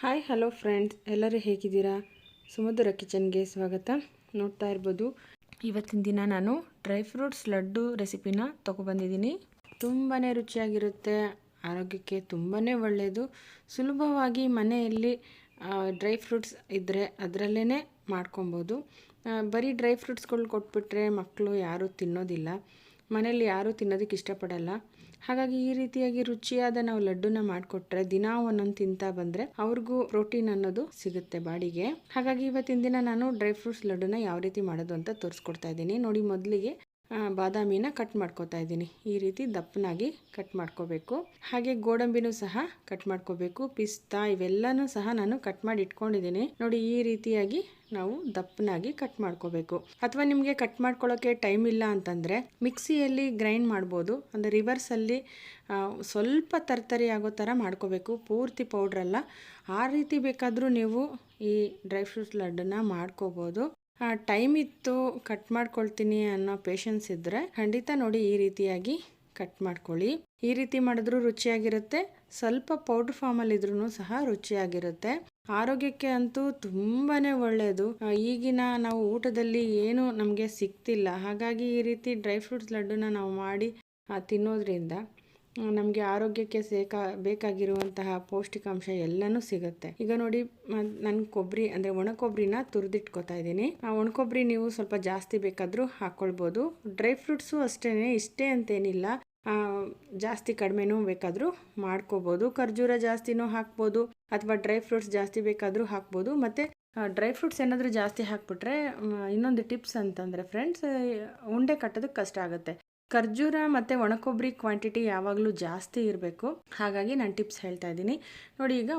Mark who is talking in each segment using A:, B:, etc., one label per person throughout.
A: Hi hello friends, ಎಲ್ಲರೂ ಹೇಗಿದ್ದೀರಾ? ಸಮುದ್ರ ಕಿಚನ್ಗೆ ಸ್ವಾಗತ. ನೋಡ್ತಾ ಇರ್ಬೋದು, ಇವತ್ತಿನ ದಿನ ನಾನು ಡ್ರೈ ಫ್ರೂಟ್ಸ್ ಲಡ್ಡು ರೆಸಿಪಿನ ತೊಗೊಬಂದಿದ್ದೀನಿ. ತುಂಬಾ ರುಚಿಯಾಗಿರುತ್ತೆ, ಆರೋಗ್ಯಕ್ಕೆ ತುಂಬಾ ಒಳ್ಳೆಯದು. ಸುಲಭವಾಗಿ ಮನೆಯಲ್ಲಿ ಡ್ರೈ ಫ್ರೂಟ್ಸ್ ಇದ್ದರೆ ಅದರಲ್ಲೇ ಮಾಡ್ಕೊಬೋದು. ಬರೀ ಡ್ರೈ ಫ್ರೂಟ್ಸ್ಗಳು ಕೊಟ್ಬಿಟ್ರೆ ಮಕ್ಕಳು ಯಾರೂ ತಿನ್ನೋದಿಲ್ಲ, ಮನೇಲಿ ಯಾರೂ ತಿನ್ನೋದಕ್ಕೆ ಇಷ್ಟಪಡಲ್ಲ. ಹಾಗಾಗಿ ಈ ರೀತಿಯಾಗಿ ರುಚಿಯಾದ ನಾವು ಲಡ್ಡುನ ಮಾಡಿಕೊಟ್ರೆ ದಿನ ಒಂದೊಂದು ತಿಂತಾ ಬಂದರೆ ಅವ್ರಿಗೂ ಪ್ರೋಟೀನ್ ಅನ್ನೋದು ಸಿಗುತ್ತೆ ಬಾಡಿಗೆ. ಹಾಗಾಗಿ ಇವತ್ತಿನ ದಿನ ನಾನು ಡ್ರೈ ಫ್ರೂಟ್ಸ್ ಲಡ್ಡುನ ಯಾವ ರೀತಿ ಮಾಡೋದು ಅಂತ ತೋರಿಸ್ಕೊಡ್ತಾ ಇದ್ದೀನಿ. ನೋಡಿ, ಮೊದಲಿಗೆ ಬಾದಾಮಿನ ಕಟ್ ಮಾಡ್ಕೊತಾ ಇದ್ದೀನಿ. ಈ ರೀತಿ ದಪ್ಪನಾಗಿ ಕಟ್ ಮಾಡ್ಕೋಬೇಕು. ಹಾಗೆ ಗೋಡಂಬಿನೂ ಸಹ ಕಟ್ ಮಾಡ್ಕೋಬೇಕು. ಪಿಸ್ತಾ ಇವೆಲ್ಲನೂ ಸಹ ನಾನು ಕಟ್ ಮಾಡಿ ಇಟ್ಕೊಂಡಿದ್ದೀನಿ. ನೋಡಿ, ಈ ರೀತಿಯಾಗಿ ನಾವು ದಪ್ಪನಾಗಿ ಕಟ್ ಮಾಡ್ಕೋಬೇಕು. ಅಥವಾ ನಿಮಗೆ ಕಟ್ ಮಾಡ್ಕೊಳ್ಳೋಕೆ ಟೈಮ್ ಇಲ್ಲ ಅಂತಂದರೆ ಮಿಕ್ಸಿಯಲ್ಲಿ ಗ್ರೈಂಡ್ ಮಾಡ್ಬೋದು. ಅಂದರೆ ರಿವರ್ಸಲ್ಲಿ ಸ್ವಲ್ಪ ತರ್ತರಿ ಆಗೋ ಥರ ಮಾಡ್ಕೋಬೇಕು, ಪೂರ್ತಿ ಪೌಡ್ರಲ್ಲ. ಆ ರೀತಿ ಬೇಕಾದರೂ ನೀವು ಈ ಡ್ರೈ ಫ್ರೂಟ್ಸ್ ಲಡ್ಡನ್ನ ಮಾಡ್ಕೋಬೋದು. ಟೈಮ್ ಇತ್ತು, ಕಟ್ ಮಾಡ್ಕೊಳ್ತೀನಿ ಅನ್ನೋ ಪೇಷನ್ಸ್ ಇದ್ದರೆ ಖಂಡಿತ ನೋಡಿ ಈ ರೀತಿಯಾಗಿ ಕಟ್ ಮಾಡ್ಕೊಳ್ಳಿ. ಈ ರೀತಿ ಮಾಡಿದ್ರೂ ರುಚಿಯಾಗಿರುತ್ತೆ, ಸ್ವಲ್ಪ ಪೌಡ್ರ್ ಫಾರ್ಮಲ್ಲಿ ಇದ್ರೂ ಸಹ ರುಚಿಯಾಗಿರುತ್ತೆ. ಆರೋಗ್ಯಕ್ಕೆ ಅಂತೂ ತುಂಬಾ ಒಳ್ಳೆಯದು. ಈಗಿನ ನಾವು ಊಟದಲ್ಲಿ ಏನು ನಮಗೆ ಸಿಗ್ತಿಲ್ಲ, ಹಾಗಾಗಿ ಈ ರೀತಿ ಡ್ರೈ ಫ್ರೂಟ್ಸ್ ಲಡ್ಡುನ ನಾವು ಮಾಡಿ ತಿನ್ನೋದ್ರಿಂದ ನಮಗೆ ಆರೋಗ್ಯಕ್ಕೆ ಬೇಕಾಗಿರುವಂತಹ ಪೌಷ್ಟಿಕಾಂಶ ಎಲ್ಲನೂ ಸಿಗುತ್ತೆ. ಈಗ ನೋಡಿ, ನಾನು ಕೊಬ್ಬರಿ ಅಂದರೆ ಒಣ ಕೊಬ್ಬರಿನ ತುರಿದಿಟ್ಕೋತಾ ಇದ್ದೀನಿ. ಒಣ ಕೊಬ್ಬರಿ ನೀವು ಸ್ವಲ್ಪ ಜಾಸ್ತಿ ಬೇಕಾದರೂ ಹಾಕ್ಕೊಳ್ಬೋದು. ಡ್ರೈ ಫ್ರೂಟ್ಸು ಅಷ್ಟೇ, ಇಷ್ಟೇ ಅಂತೇನಿಲ್ಲ, ಜಾಸ್ತಿ ಕಡಿಮೆನೂ ಬೇಕಾದರೂ ಮಾಡ್ಕೋಬೋದು. ಖರ್ಜೂರ ಜಾಸ್ತಿನೂ ಹಾಕ್ಬೋದು, ಅಥವಾ ಡ್ರೈ ಫ್ರೂಟ್ಸ್ ಜಾಸ್ತಿ ಬೇಕಾದರೂ ಹಾಕ್ಬೋದು. ಮತ್ತು ಡ್ರೈ ಫ್ರೂಟ್ಸ್ ಏನಾದರೂ ಜಾಸ್ತಿ ಹಾಕ್ಬಿಟ್ರೆ ಇನ್ನೊಂದು ಟಿಪ್ಸ್ ಅಂತಂದರೆ ಫ್ರೆಂಡ್ಸ್, ಉಂಡೆ ಕಟ್ಟೋದಕ್ಕೆ ಕಷ್ಟ ಆಗುತ್ತೆ. ಖರ್ಜೂರ ಮತ್ತು ಒಣಕೊಬ್ಬರಿ ಕ್ವಾಂಟಿಟಿ ಯಾವಾಗಲೂ ಜಾಸ್ತಿ ಇರಬೇಕು. ಹಾಗಾಗಿ ನಾನು ಟಿಪ್ಸ್ ಹೇಳ್ತಾ ಇದ್ದೀನಿ. ನೋಡಿ, ಈಗ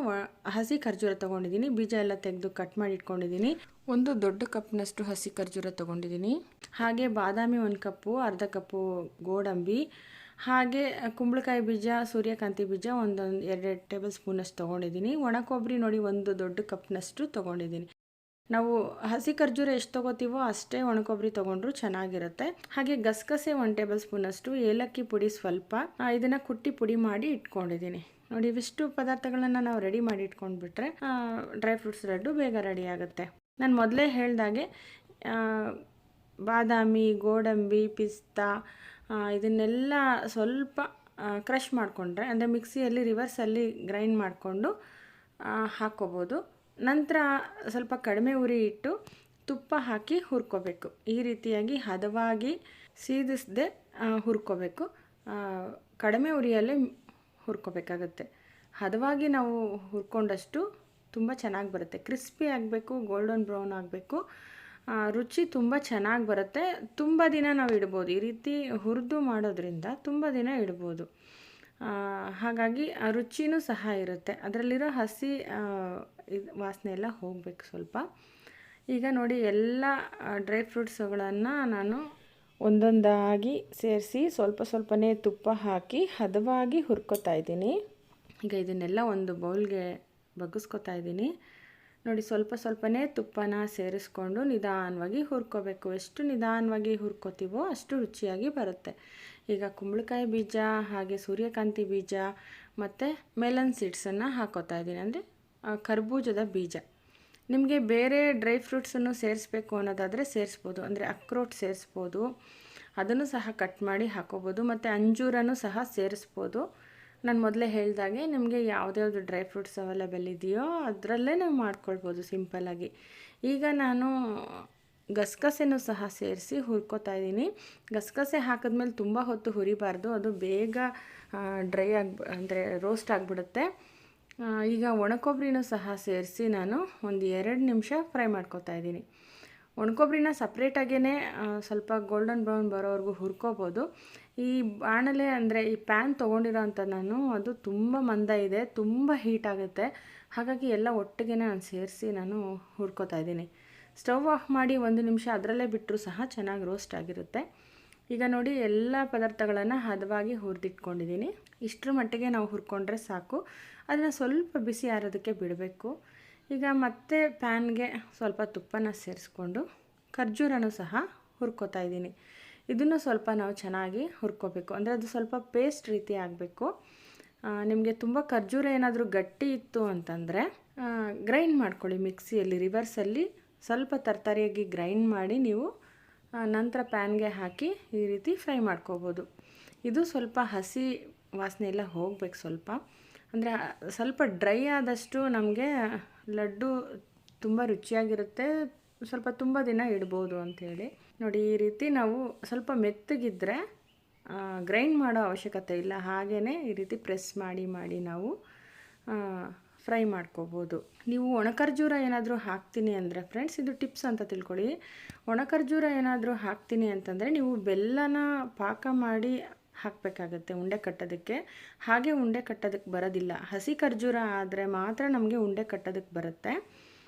A: ಹಸಿ ಖರ್ಜೂರ ತೊಗೊಂಡಿದ್ದೀನಿ, ಬೀಜ ಎಲ್ಲ ತೆಗೆದು ಕಟ್ ಮಾಡಿ ಇಟ್ಕೊಂಡಿದ್ದೀನಿ. ಒಂದು ದೊಡ್ಡ ಕಪ್ನಷ್ಟು ಹಸಿ ಖರ್ಜೂರ ತೊಗೊಂಡಿದ್ದೀನಿ. ಹಾಗೆ ಬಾದಾಮಿ 1 ಕಪ್ಪು, ಅರ್ಧ ಕಪ್ಪು ಗೋಡಂಬಿ, ಹಾಗೆ ಕುಂಬಳಕಾಯಿ ಬೀಜ, ಸೂರ್ಯಕಾಂತಿ ಬೀಜ 1-2 ಟೇಬಲ್ ಸ್ಪೂನಷ್ಟು ತೊಗೊಂಡಿದ್ದೀನಿ. ಒಣ ಕೊಬ್ಬರಿ ನೋಡಿ, ಒಂದು ದೊಡ್ಡ ಕಪ್ನಷ್ಟು ತೊಗೊಂಡಿದ್ದೀನಿ. ನಾವು ಹಸಿ ಖರ್ಜೂರ ಎಷ್ಟು ತೊಗೋತೀವೋ ಅಷ್ಟೇ ಒಣ ಕೊಬ್ಬರಿ ತೊಗೊಂಡ್ರು ಚೆನ್ನಾಗಿರುತ್ತೆ. ಹಾಗೆ ಗಸಗಸೆ 1 ಟೇಬಲ್ ಸ್ಪೂನಷ್ಟು, ಏಲಕ್ಕಿ ಪುಡಿ ಸ್ವಲ್ಪ, ಇದನ್ನು ಕುಟ್ಟಿ ಪುಡಿ ಮಾಡಿ ಇಟ್ಕೊಂಡಿದ್ದೀನಿ. ನೋಡಿ, ಇವಿಷ್ಟು ಪದಾರ್ಥಗಳನ್ನು ನಾವು ರೆಡಿ ಮಾಡಿ ಇಟ್ಕೊಂಡ್ಬಿಟ್ರೆ ಡ್ರೈ ಫ್ರೂಟ್ಸ್ ಲಡ್ಡು ಬೇಗ ರೆಡಿ ಆಗುತ್ತೆ. ನಾನು ಮೊದಲೇ ಹೇಳ್ದಾಗೆ ಬಾದಾಮಿ, ಗೋಡಂಬಿ, ಪಿಸ್ತಾ ಇದನ್ನೆಲ್ಲ ಸ್ವಲ್ಪ ಕ್ರಷ್ ಮಾಡಿಕೊಂಡ್ರೆ, ಅಂದರೆ ಮಿಕ್ಸಿಯಲ್ಲಿ ರಿವರ್ಸಲ್ಲಿ ಗ್ರೈಂಡ್ ಮಾಡಿಕೊಂಡು ಹಾಕ್ಕೋಬೋದು. ನಂತರ ಸ್ವಲ್ಪ ಕಡಿಮೆ ಉರಿ ಇಟ್ಟು ತುಪ್ಪ ಹಾಕಿ ಹುರ್ಕೋಬೇಕು. ಈ ರೀತಿಯಾಗಿ ಹದವಾಗಿ ಸೀದಿಸದೆ ಹುರ್ಕೋಬೇಕು. ಕಡಿಮೆ ಉರಿಯಲ್ಲೇ ಹುರ್ಕೋಬೇಕಾಗತ್ತೆ. ಹದವಾಗಿ ನಾವು ಹುರ್ಕೊಂಡಷ್ಟು ತುಂಬ ಚೆನ್ನಾಗಿ ಬರುತ್ತೆ. ಕ್ರಿಸ್ಪಿ ಆಗಬೇಕು, ಗೋಲ್ಡನ್ ಬ್ರೌನ್ ಆಗಬೇಕು, ರುಚಿ ತುಂಬ ಚೆನ್ನಾಗಿ ಬರುತ್ತೆ. ತುಂಬ ದಿನ ನಾವು ಇಡ್ಬೋದು. ಈ ರೀತಿ ಹುರಿದು ಮಾಡೋದ್ರಿಂದ ತುಂಬ ದಿನ ಇಡ್ಬೋದು. ಹಾಗಾಗಿ ರುಚಿನೂ ಸಹ ಇರುತ್ತೆ. ಅದರಲ್ಲಿರೋ ಹಸಿ ವಾಸನೆ ಎಲ್ಲ ಹೋಗಬೇಕು ಸ್ವಲ್ಪ. ಈಗ ನೋಡಿ, ಎಲ್ಲ ಡ್ರೈ ಫ್ರೂಟ್ಸ್ಗಳನ್ನು ನಾನು ಒಂದೊಂದಾಗಿ ಸೇರಿಸಿ ಸ್ವಲ್ಪ ಸ್ವಲ್ಪನೇ ತುಪ್ಪ ಹಾಕಿ ಹದವಾಗಿ ಹುರ್ಕೋತಾ ಇದ್ದೀನಿ. ಈಗ ಇದನ್ನೆಲ್ಲ ಒಂದು ಬೌಲ್ಗೆ ಬಗ್ಗಿಸ್ಕೊತಾ ಇದ್ದೀನಿ. ನೋಡಿ, ಸ್ವಲ್ಪ ಸ್ವಲ್ಪನೇ ತುಪ್ಪನ ಸೇರಿಸ್ಕೊಂಡು ನಿಧಾನವಾಗಿ ಹುರ್ಕೋಬೇಕು. ಎಷ್ಟು ನಿಧಾನವಾಗಿ ಹುರ್ಕೋತೀವೋ ಅಷ್ಟು ರುಚಿಯಾಗಿ ಬರುತ್ತೆ. ಈಗ ಕುಂಬಳಕಾಯಿ ಬೀಜ, ಹಾಗೆ ಸೂರ್ಯಕಾಂತಿ ಬೀಜ ಮತ್ತು ಮೆಲನ್ ಸೀಡ್ಸನ್ನು ಹಾಕೋತಾ ಇದ್ದೀನಿ, ಅಂದರೆ ಕರ್ಬೂಜದ ಬೀಜ. ನಿಮಗೆ ಬೇರೆ ಡ್ರೈ ಫ್ರೂಟ್ಸನ್ನು ಸೇರಿಸ್ಬೇಕು ಅನ್ನೋದಾದರೆ ಸೇರಿಸ್ಬೋದು. ಅಂದರೆ ಅಕ್ರೋಟ್ ಸೇರಿಸ್ಬೋದು, ಅದನ್ನು ಸಹ ಕಟ್ ಮಾಡಿ ಹಾಕೋಬೋದು. ಮತ್ತು ಅಂಜೂರನೂ ಸಹ ಸೇರಿಸ್ಬೋದು. ನಾನು ಮೊದಲೇ ಹೇಳಿದಾಗೆ ನಿಮಗೆ ಯಾವುದ್ಯಾವುದು ಡ್ರೈ ಫ್ರೂಟ್ಸ್ ಅವೈಲೇಬಲ್ ಇದೆಯೋ ಅದರಲ್ಲೇ ನಾವು ಮಾಡ್ಕೊಳ್ಬೋದು ಸಿಂಪಲ್ಲಾಗಿ. ಈಗ ನಾನು ಗಸಗಸೆನೂ ಸಹ ಸೇರಿಸಿ ಹುರ್ಕೋತಾ ಇದ್ದೀನಿ. ಗಸಗಸೆ ಹಾಕಿದ್ಮೇಲೆ ತುಂಬ ಹೊತ್ತು ಹುರಿಬಾರ್ದು, ಅದು ಬೇಗ ಅಂದರೆ ರೋಸ್ಟ್ ಆಗಿಬಿಡುತ್ತೆ. ಈಗ ಒಣಕೊಬ್ಬರಿನೂ ಸಹ ಸೇರಿಸಿ ನಾನು ಒಂದು 2 ನಿಮಿಷ ಫ್ರೈ ಮಾಡ್ಕೋತಾ ಇದ್ದೀನಿ. ಒಣಕೊಬ್ಬರಿನ ಸಪ್ರೇಟಾಗೇ ಸ್ವಲ್ಪ ಗೋಲ್ಡನ್ ಬ್ರೌನ್ ಬರೋವರೆಗೂ ಹುರ್ಕೋಬೋದು. ಈ ಬಾಣಲೆ ಅಂದರೆ ಈ ಪ್ಯಾನ್ ತೊಗೊಂಡಿರೋ ಅಂಥ ನಾನು, ಅದು ತುಂಬ ಮಂದ ಇದೆ, ತುಂಬ ಹೀಟ್ ಆಗುತ್ತೆ. ಹಾಗಾಗಿ ಎಲ್ಲ ಒಟ್ಟಿಗೆ ನಾನು ಸೇರಿಸಿ ನಾನು ಹುರ್ಕೋತಾ ಇದ್ದೀನಿ. ಸ್ಟವ್ ಆಫ್ ಮಾಡಿ 1 ನಿಮಿಷ ಅದರಲ್ಲೇ ಬಿಟ್ಟರೂ ಸಹ ಚೆನ್ನಾಗಿ ರೋಸ್ಟ್ ಆಗಿರುತ್ತೆ. ಈಗ ನೋಡಿ, ಎಲ್ಲ ಪದಾರ್ಥಗಳನ್ನು ಹದವಾಗಿ ಹುರಿದಿಟ್ಕೊಂಡಿದ್ದೀನಿ. ಇಷ್ಟರ ಮಟ್ಟಿಗೆ ನಾವು ಹುರ್ಕೊಂಡ್ರೆ ಸಾಕು. ಅದನ್ನು ಸ್ವಲ್ಪ ಬಿಸಿ ಆರೋದಕ್ಕೆ ಬಿಡಬೇಕು. ಈಗ ಮತ್ತೆ ಪ್ಯಾನ್ಗೆ ಸ್ವಲ್ಪ ತುಪ್ಪನ ಸೇರಿಸ್ಕೊಂಡು ಖರ್ಜೂರನೂ ಸಹ ಹುರ್ಕೋತಾ ಇದ್ದೀನಿ. ಇದನ್ನು ಸ್ವಲ್ಪ ನಾವು ಚೆನ್ನಾಗಿ ಹುರ್ಕೋಬೇಕು, ಅಂದರೆ ಅದು ಸ್ವಲ್ಪ ಪೇಸ್ಟ್ ರೀತಿ ಆಗಬೇಕು. ನಿಮಗೆ ತುಂಬ ಖರ್ಜೂರ ಏನಾದರೂ ಗಟ್ಟಿ ಇತ್ತು ಅಂತಂದರೆ ಗ್ರೈಂಡ್ ಮಾಡ್ಕೊಳ್ಳಿ ಮಿಕ್ಸಿಯಲ್ಲಿ, ರಿವರ್ಸಲ್ಲಿ ಸ್ವಲ್ಪ ತರಕಾರಿಯಾಗಿ ಗ್ರೈಂಡ್ ಮಾಡಿ ನೀವು ನಂತರ ಪ್ಯಾನ್ಗೆ ಹಾಕಿ ಈ ರೀತಿ ಫ್ರೈ ಮಾಡ್ಕೋಬೋದು. ಇದು ಸ್ವಲ್ಪ ಹಸಿ ವಾಸನೆ ಎಲ್ಲ ಹೋಗ್ಬೇಕು ಸ್ವಲ್ಪ, ಅಂದರೆ ಸ್ವಲ್ಪ ಡ್ರೈ ಆದಷ್ಟು ನಮಗೆ ಲಡ್ಡು ತುಂಬ ರುಚಿಯಾಗಿರುತ್ತೆ, ಸ್ವಲ್ಪ ತುಂಬ ದಿನ ಇಡ್ಬೋದು ಅಂಥೇಳಿ. ನೋಡಿ ಈ ರೀತಿ ನಾವು ಸ್ವಲ್ಪ ಮೆತ್ತಗಿದ್ದರೆ ಗ್ರೈಂಡ್ ಮಾಡೋ ಅವಶ್ಯಕತೆ ಇಲ್ಲ, ಹಾಗೇ ಈ ರೀತಿ ಪ್ರೆಸ್ ಮಾಡಿ ನಾವು ಫ್ರೈ ಮಾಡ್ಕೋಬೋದು. ನೀವು ಒಣಖರ್ಜೂರ ಏನಾದರೂ ಹಾಕ್ತೀನಿ ಅಂದರೆ ಫ್ರೆಂಡ್ಸ್, ಇದು ಟಿಪ್ಸ್ ಅಂತ ತಿಳ್ಕೊಳ್ಳಿ. ಒಣಖರ್ಜೂರ ಏನಾದರೂ ಹಾಕ್ತೀನಿ ಅಂತಂದರೆ ನೀವು ಬೆಲ್ಲನ ಪಾಕ ಮಾಡಿ ಹಾಕಬೇಕಾಗತ್ತೆ ಉಂಡೆ ಕಟ್ಟೋದಕ್ಕೆ. ಹಾಗೆ ಉಂಡೆ ಕಟ್ಟೋದಕ್ಕೆ ಬರೋದಿಲ್ಲ. ಹಸಿ ಖರ್ಜೂರ ಆದರೆ ಮಾತ್ರ ನಮಗೆ ಉಂಡೆ ಕಟ್ಟೋದಕ್ಕೆ ಬರುತ್ತೆ.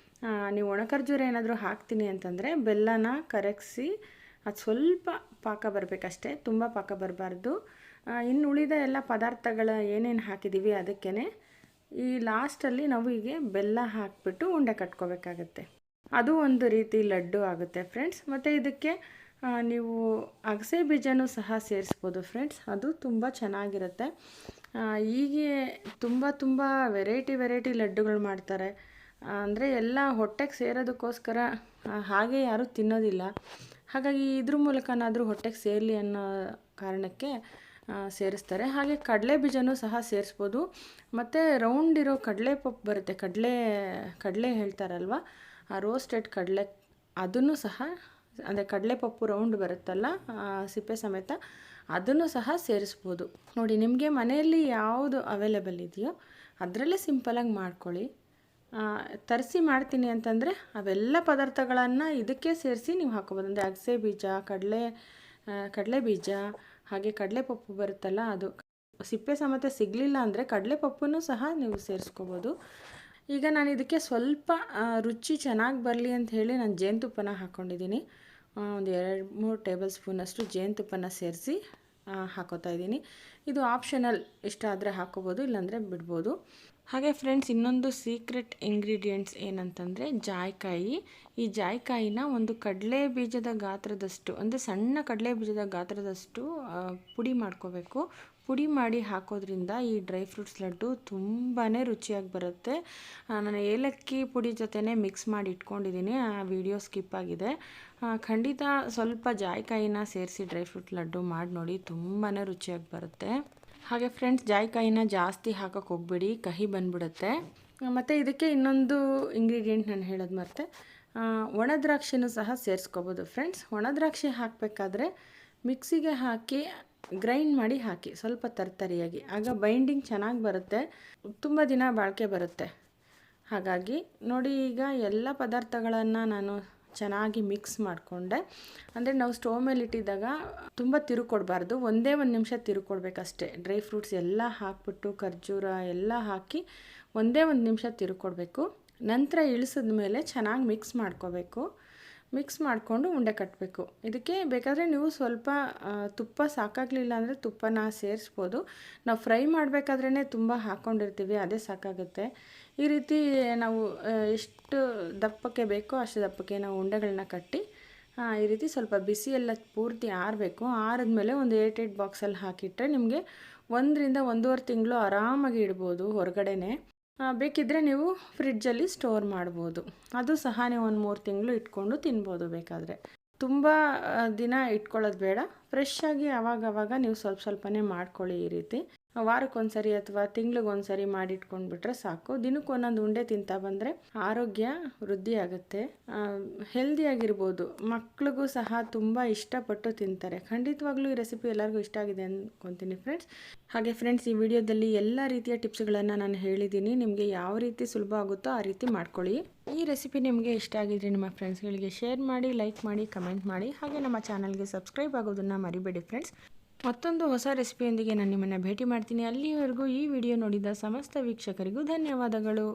A: ನೀವು ಒಣಖರ್ಜೂರ ಏನಾದರೂ ಹಾಕ್ತೀನಿ ಅಂತಂದರೆ ಬೆಲ್ಲನ ಕರಗಿಸಿ ಅದು ಸ್ವಲ್ಪ ಪಾಕ ಬರಬೇಕಷ್ಟೇ, ತುಂಬ ಪಾಕ ಬರಬಾರ್ದು. ಇನ್ನು ಉಳಿದ ಎಲ್ಲ ಪದಾರ್ಥಗಳ ಏನೇನು ಹಾಕಿದ್ದೀವಿ ಅದಕ್ಕೇ ಈ ಲಾಸ್ಟಲ್ಲಿ ನಾವು ಹೀಗೆ ಬೆಲ್ಲ ಹಾಕಿಬಿಟ್ಟು ಉಂಡೆ ಕಟ್ಕೋಬೇಕಾಗತ್ತೆ. ಅದು ಒಂದು ರೀತಿ ಲಡ್ಡು ಆಗುತ್ತೆ ಫ್ರೆಂಡ್ಸ್. ಮತ್ತು ಇದಕ್ಕೆ ನೀವು ಅಗಸೆ ಬೀಜನೂ ಸಹ ಸೇರಿಸ್ಬೋದು ಫ್ರೆಂಡ್ಸ್, ಅದು ತುಂಬ ಚೆನ್ನಾಗಿರುತ್ತೆ. ಹೀಗೆ ತುಂಬ ವೆರೈಟಿ ಲಡ್ಡುಗಳು ಮಾಡ್ತಾರೆ. ಅಂದರೆ ಎಲ್ಲ ಹೊಟ್ಟೆಗೆ ಸೇರೋದಕ್ಕೋಸ್ಕರ ಹಾಗೆ ಯಾರೂ ತಿನ್ನೋದಿಲ್ಲ. ಹಾಗಾಗಿ ಇದ್ರ ಮೂಲಕನಾದರೂ ಹೊಟ್ಟೆಗೆ ಸೇರಲಿ ಅನ್ನೋ ಕಾರಣಕ್ಕೆ ಸೇರಿಸ್ತಾರೆ. ಹಾಗೆ ಕಡಲೆ ಬೀಜನೂ ಸಹ ಸೇರಿಸ್ಬೋದು. ಮತ್ತು ರೌಂಡ್ ಇರೋ ಕಡಲೆ ಪಪ್ಪು ಬರುತ್ತೆ, ಕಡಲೆ ಹೇಳ್ತಾರಲ್ವ, ಆ ರೋಸ್ಟೆಡ್ ಕಡಲೆ, ಅದನ್ನು ಸಹ, ಅಂದರೆ ಕಡಲೆ ಪಪ್ಪು ರೌಂಡ್ ಬರುತ್ತಲ್ಲ ಸಿಪ್ಪೆ ಸಮೇತ, ಅದನ್ನು ಸಹ ಸೇರಿಸ್ಬೋದು. ನೋಡಿ ನಿಮಗೆ ಮನೆಯಲ್ಲಿ ಯಾವುದು ಅವೈಲೇಬಲ್ ಇದೆಯೋ ಅದರಲ್ಲೇ ಸಿಂಪಲಾಗಿ ಮಾಡ್ಕೊಳ್ಳಿ. ತರಿಸಿ ಮಾಡ್ತೀನಿ ಅಂತಂದರೆ ಅವೆಲ್ಲ ಪದಾರ್ಥಗಳನ್ನು ಇದಕ್ಕೆ ಸೇರಿಸಿ ನೀವು ಹಾಕೋಬೋದು. ಅಂದರೆ ಅಗಸೆ ಬೀಜ, ಕಡಲೆ ಬೀಜ, ಹಾಗೆ ಕಡಲೆಪಪ್ಪು ಬರುತ್ತಲ್ಲ ಅದು, ಸಿಪ್ಪೆ ಸಮೇತ ಸಿಗಲಿಲ್ಲ ಅಂದರೆ ಕಡಲೆಪಪ್ಪನ್ನು ಸಹ ನೀವು ಸೇರಿಸ್ಕೋಬೋದು. ಈಗ ನಾನು ಇದಕ್ಕೆ ಸ್ವಲ್ಪ ರುಚಿ ಚೆನ್ನಾಗಿ ಬರಲಿ ಅಂತ ಹೇಳಿ ನಾನು ಜೇನುತುಪ್ಪನ ಹಾಕ್ಕೊಂಡಿದ್ದೀನಿ. ಒಂದು 2-3 ಟೇಬಲ್ ಸ್ಪೂನಷ್ಟು ಜೇನುತುಪ್ಪನ ಸೇರಿಸಿ ಹಾಕೋತಾ ಇದ್ದೀನಿ. ಇದು ಆಪ್ಷನಲ್, ಇಷ್ಟ ಆದರೆ ಹಾಕೋಬೋದು, ಇಲ್ಲಾಂದರೆ ಬಿಡ್ಬೋದು. ಹಾಗೆ ಫ್ರೆಂಡ್ಸ್, ಇನ್ನೊಂದು ಸೀಕ್ರೆಟ್ ಇಂಗ್ರೀಡಿಯೆಂಟ್ಸ್ ಏನಂತಂದರೆ ಜಾಯಿಕಾಯಿ. ಈ ಜಾಯಿಕಾಯಿನ ಒಂದು ಕಡಲೆ ಬೀಜದ ಗಾತ್ರದಷ್ಟು, ಅಂದರೆ ಸಣ್ಣ ಕಡಲೆ ಬೀಜದ ಗಾತ್ರದಷ್ಟು ಪುಡಿ ಮಾಡ್ಕೋಬೇಕು. ಪುಡಿ ಮಾಡಿ ಹಾಕೋದ್ರಿಂದ ಈ ಡ್ರೈ ಫ್ರೂಟ್ಸ್ ಲಡ್ಡು ತುಂಬಾ ರುಚಿಯಾಗಿ ಬರುತ್ತೆ. ನಾನು ಏಲಕ್ಕಿ ಪುಡಿ ಜೊತೆನೇ ಮಿಕ್ಸ್ ಮಾಡಿ ಇಟ್ಕೊಂಡಿದ್ದೀನಿ, ಆ ವಿಡಿಯೋ ಸ್ಕಿಪ್ ಆಗಿದೆ. ಖಂಡಿತ ಸ್ವಲ್ಪ ಜಾಯಿಕಾಯಿನ ಸೇರಿಸಿ ಡ್ರೈ ಫ್ರೂಟ್ ಲಡ್ಡು ಮಾಡಿ ನೋಡಿ, ತುಂಬಾ ರುಚಿಯಾಗಿ ಬರುತ್ತೆ. ಹಾಗೆ ಫ್ರೆಂಡ್ಸ್, ಜಾಯಿಕಾಯಿನ ಜಾಸ್ತಿ ಹಾಕೋಕ್ಕೆ ಹೋಗ್ಬೇಡಿ, ಕಹಿ ಬಂದ್ಬಿಡುತ್ತೆ. ಮತ್ತು ಇದಕ್ಕೆ ಇನ್ನೊಂದು ಇಂಗ್ರೀಡಿಯೆಂಟ್ ನಾನು ಹೇಳೋದು ಮರೆತೆ, ಒಣ ದ್ರಾಕ್ಷಿನೂ ಸಹ ಸೇರಿಸ್ಕೋಬೋದು ಫ್ರೆಂಡ್ಸ್. ಒಣ ದ್ರಾಕ್ಷಿ ಹಾಕಬೇಕಾದ್ರೆ ಮಿಕ್ಸಿಗೆ ಹಾಕಿ ಗ್ರೈಂಡ್ ಮಾಡಿ ಹಾಕಿ, ಸ್ವಲ್ಪ ತರ್ತರಿಯಾಗಿ, ಆಗ ಬೈಂಡಿಂಗ್ ಚೆನ್ನಾಗಿ ಬರುತ್ತೆ, ತುಂಬ ದಿನ ಬಾಳಿಕೆ ಬರುತ್ತೆ. ಹಾಗಾಗಿ ನೋಡಿ, ಈಗ ಎಲ್ಲ ಪದಾರ್ಥಗಳನ್ನು ನಾನು ಚೆನ್ನಾಗಿ ಮಿಕ್ಸ್ ಮಾಡಿಕೊಂಡೆ. ಅಂದರೆ ನಾವು ಸ್ಟವ್ ಮೇಲೆ ಇಟ್ಟಿದ್ದಾಗ ತುಂಬ ತಿರುಕೊಡಬಾರ್ದು, ಒಂದೇ 1 ನಿಮಿಷ ತಿರುಕೊಡ್ಬೇಕಷ್ಟೇ. ಡ್ರೈ ಫ್ರೂಟ್ಸ್ ಎಲ್ಲ ಹಾಕ್ಬಿಟ್ಟು ಖರ್ಜೂರ ಎಲ್ಲ ಹಾಕಿ ಒಂದೇ 1 ನಿಮಿಷ ತಿರುಕೊಡ್ಬೇಕು. ನಂತರ ಇಳಿಸಿದ ಮೇಲೆ ಚೆನ್ನಾಗಿ ಮಿಕ್ಸ್ ಮಾಡ್ಕೋಬೇಕು. ಮಿಕ್ಸ್ ಮಾಡಿಕೊಂಡು ಉಂಡೆ ಕಟ್ಟಬೇಕು. ಇದಕ್ಕೆ ಬೇಕಾದರೆ ನೀವು ಸ್ವಲ್ಪ ತುಪ್ಪ ಸಾಕಾಗಲಿಲ್ಲ ಅಂದರೆ ತುಪ್ಪನ ಸೇರಿಸ್ಬೋದು. ನಾವು ಫ್ರೈ ಮಾಡಬೇಕಾದ್ರೇ ತುಂಬ ಹಾಕ್ಕೊಂಡಿರ್ತೀವಿ, ಅದೇ ಸಾಕಾಗುತ್ತೆ. ಈ ರೀತಿ ನಾವು ಎಷ್ಟು ದಪ್ಪಕ್ಕೆ ಬೇಕೋ ಅಷ್ಟು ದಪ್ಪಕ್ಕೆ ನಾವು ಉಂಡೆಗಳನ್ನ ಕಟ್ಟಿ ಈ ರೀತಿ ಸ್ವಲ್ಪ ಬಿಸಿ ಎಲ್ಲ ಪೂರ್ತಿ ಆರಬೇಕು. ಆರಿದ್ಮೇಲೆ ಒಂದು ಏರ್ಟೈಟ್ ಬಾಕ್ಸಲ್ಲಿ ಹಾಕಿಟ್ರೆ ನಿಮಗೆ 1 ರಿಂದ 1.5 ತಿಂಗಳು ಆರಾಮಾಗಿ ಇಡ್ಬೋದು ಹೊರಗಡೆನೇ. ಬೇಕಿದ್ದರೆ ನೀವು ಫ್ರಿಡ್ಜಲ್ಲಿ ಸ್ಟೋರ್ ಮಾಡ್ಬೋದು. ಅದು ಸಹ ನೀವು 1-3 ತಿಂಗಳು ಇಟ್ಕೊಂಡು ತಿನ್ಬೋದು ಬೇಕಾದರೆ. ತುಂಬ ದಿನ ಇಟ್ಕೊಳ್ಳೋದು ಬೇಡ, ಫ್ರೆಶ್ಶಾಗಿ ಆವಾಗವಾಗ ನೀವು ಸ್ವಲ್ಪನೇ ಮಾಡ್ಕೊಳ್ಳಿ. ಈ ರೀತಿ ವಾರಕ್ಕೊಂದ್ಸರಿ ಅಥವಾ ತಿಂಗಳಿಗೊಂದ್ಸರಿ ಮಾಡಿಟ್ಕೊಂಡ್ಬಿಟ್ರೆ ಸಾಕು. ದಿನಕ್ಕೆ ಒಂದೊಂದು ಉಂಡೆ ತಿಂತಾ ಬಂದರೆ ಆರೋಗ್ಯ ವೃದ್ಧಿ ಆಗುತ್ತೆ, ಹೆಲ್ದಿಯಾಗಿರ್ಬೋದು. ಮಕ್ಳಿಗೂ ಸಹ ತುಂಬ ಇಷ್ಟಪಟ್ಟು ತಿಂತಾರೆ. ಖಂಡಿತವಾಗ್ಲೂ ಈ ರೆಸಿಪಿ ಎಲ್ಲರಿಗೂ ಇಷ್ಟ ಆಗಿದೆ ಅಂದ್ಕೊತೀನಿ ಫ್ರೆಂಡ್ಸ್. ಹಾಗೆ ಫ್ರೆಂಡ್ಸ್, ಈ ವಿಡಿಯೋದಲ್ಲಿ ಎಲ್ಲ ರೀತಿಯ ಟಿಪ್ಸ್ಗಳನ್ನು ನಾನು ಹೇಳಿದ್ದೀನಿ. ನಿಮಗೆ ಯಾವ ರೀತಿ ಸುಲಭ ಆಗುತ್ತೋ ಆ ರೀತಿ ಮಾಡ್ಕೊಳ್ಳಿ. ಈ ರೆಸಿಪಿ ನಿಮಗೆ ಇಷ್ಟ ಆಗಿದ್ರೆ ನಿಮ್ಮ ಫ್ರೆಂಡ್ಸ್ಗಳಿಗೆ ಶೇರ್ ಮಾಡಿ, ಲೈಕ್ ಮಾಡಿ, ಕಮೆಂಟ್ ಮಾಡಿ. ಹಾಗೆ ನಮ್ಮ ಚಾನಲ್ಗೆ ಸಬ್ಸ್ಕ್ರೈಬ್ ಆಗೋದನ್ನು ಮರಿಬೇಡಿ ಫ್ರೆಂಡ್ಸ್. ಮತ್ತೊಂದು ಹೊಸ ರೆಸಿಪಿಯೊಂದಿಗೆ ನಾನು ನಿಮ್ಮನ್ನು ಭೇಟಿ ಮಾಡ್ತೀನಿ. ಅಲ್ಲಿವರೆಗೂ ಈ ವಿಡಿಯೋ ನೋಡಿದ ಸಮಸ್ತ ವೀಕ್ಷಕರಿಗೂ ಧನ್ಯವಾದಗಳು.